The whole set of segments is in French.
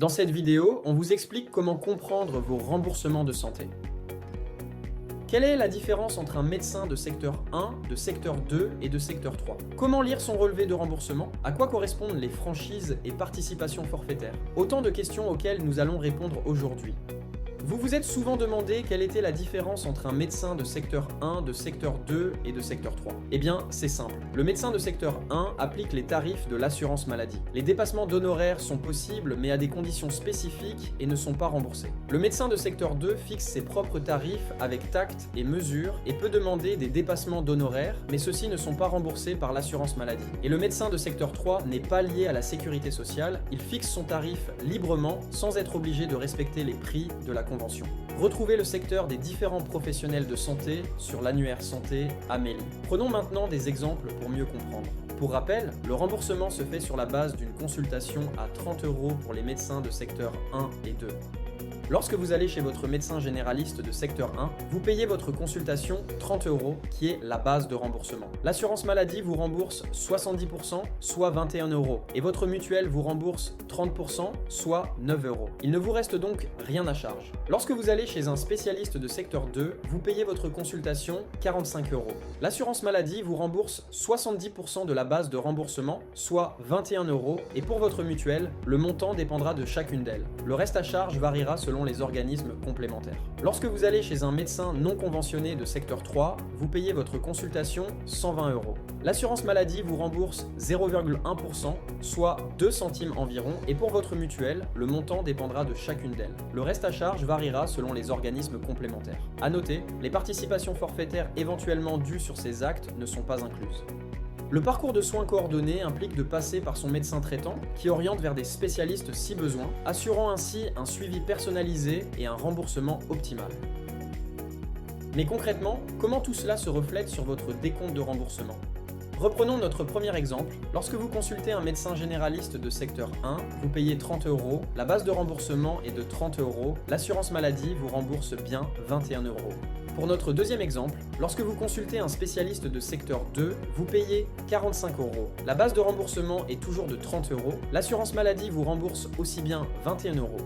Dans cette vidéo, on vous explique comment comprendre vos remboursements de santé. Quelle est la différence entre un médecin de secteur 1, de secteur 2 et de secteur 3? Comment lire son relevé de remboursement? À quoi correspondent les franchises et participations forfaitaires? Autant de questions auxquelles nous allons répondre aujourd'hui. Vous vous êtes souvent demandé quelle était la différence entre un médecin de secteur 1, de secteur 2 et de secteur 3. Eh bien, c'est simple. Le médecin de secteur 1 applique les tarifs de l'assurance maladie. Les dépassements d'honoraires sont possibles, mais à des conditions spécifiques et ne sont pas remboursés. Le médecin de secteur 2 fixe ses propres tarifs avec tact et mesure et peut demander des dépassements d'honoraires, mais ceux-ci ne sont pas remboursés par l'assurance maladie. Et le médecin de secteur 3 n'est pas lié à la sécurité sociale, il fixe son tarif librement sans être obligé de respecter les prix de la convention. Retrouvez le secteur des différents professionnels de santé sur l'annuaire santé Amélie. Prenons maintenant des exemples pour mieux comprendre. Pour rappel, le remboursement se fait sur la base d'une consultation à 30 € pour les médecins de secteur 1 et 2. Lorsque vous allez chez votre médecin généraliste de secteur 1, vous payez votre consultation 30 € qui est la base de remboursement. L'assurance maladie vous rembourse 70%, soit 21 €, et votre mutuelle vous rembourse 30%, soit 9 €. Il ne vous reste donc rien à charge. Lorsque vous allez chez un spécialiste de secteur 2, vous payez votre consultation 45 €. L'assurance maladie vous rembourse 70% de la base de remboursement, soit 21 €, et pour votre mutuelle, le montant dépendra de chacune d'elles. Le reste à charge variera selon les organismes complémentaires. Lorsque vous allez chez un médecin non conventionné de secteur 3, vous payez votre consultation 120 €. L'assurance maladie vous rembourse 0,1%, soit 2 centimes environ, et pour votre mutuelle, le montant dépendra de chacune d'elles. Le reste à charge variera selon les organismes complémentaires. À noter, les participations forfaitaires éventuellement dues sur ces actes ne sont pas incluses. Le parcours de soins coordonné implique de passer par son médecin traitant, qui oriente vers des spécialistes si besoin, assurant ainsi un suivi personnalisé et un remboursement optimal. Mais concrètement, comment tout cela se reflète sur votre décompte de remboursement? Reprenons notre premier exemple. Lorsque vous consultez un médecin généraliste de secteur 1, vous payez 30 €, la base de remboursement est de 30 €, l'assurance maladie vous rembourse bien 21 €. Pour notre deuxième exemple, lorsque vous consultez un spécialiste de secteur 2, vous payez 45 €. La base de remboursement est toujours de 30 €, l'assurance maladie vous rembourse aussi bien 21 €.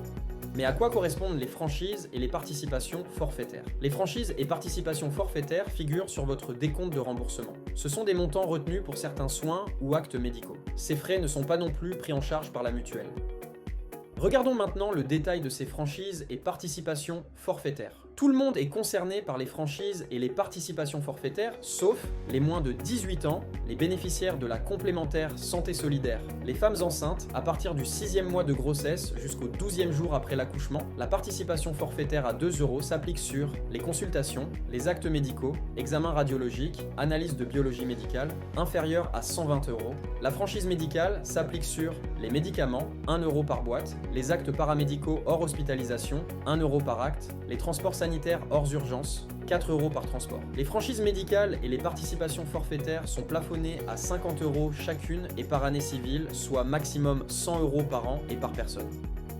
Mais à quoi correspondent les franchises et les participations forfaitaires? Les franchises et participations forfaitaires figurent sur votre décompte de remboursement. Ce sont des montants retenus pour certains soins ou actes médicaux. Ces frais ne sont pas non plus pris en charge par la mutuelle. Regardons maintenant le détail de ces franchises et participations forfaitaires. Tout le monde est concerné par les franchises et les participations forfaitaires, sauf les moins de 18 ans, les bénéficiaires de la complémentaire santé solidaire, les femmes enceintes à partir du 6e mois de grossesse jusqu'au 12e jour après l'accouchement. La participation forfaitaire à 2 € s'applique sur les consultations, les actes médicaux, examens radiologiques, analyse de biologie médicale, inférieurs à 120 €. La franchise médicale s'applique sur les médicaments, 1 € par boîte, les actes paramédicaux hors hospitalisation, 1 € par acte, les transports sanitaires hors urgence, 4 € par transport. Les franchises médicales et les participations forfaitaires sont plafonnées à 50 € chacune et par année civile, soit maximum 100 € par an et par personne.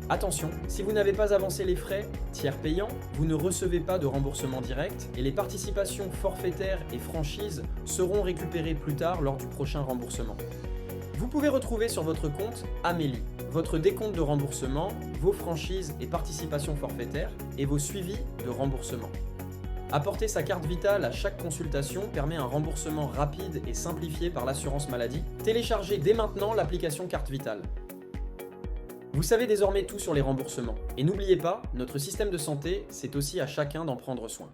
Attention, si vous n'avez pas avancé les frais, tiers payants, vous ne recevez pas de remboursement direct et les participations forfaitaires et franchises seront récupérées plus tard lors du prochain remboursement. Vous pouvez retrouver sur votre compte Amélie votre décompte de remboursement, vos franchises et participations forfaitaires et vos suivis de remboursement. Apporter sa carte vitale à chaque consultation permet un remboursement rapide et simplifié par l'assurance maladie. Téléchargez dès maintenant l'application Carte Vitale. Vous savez désormais tout sur les remboursements. Et n'oubliez pas, notre système de santé, c'est aussi à chacun d'en prendre soin.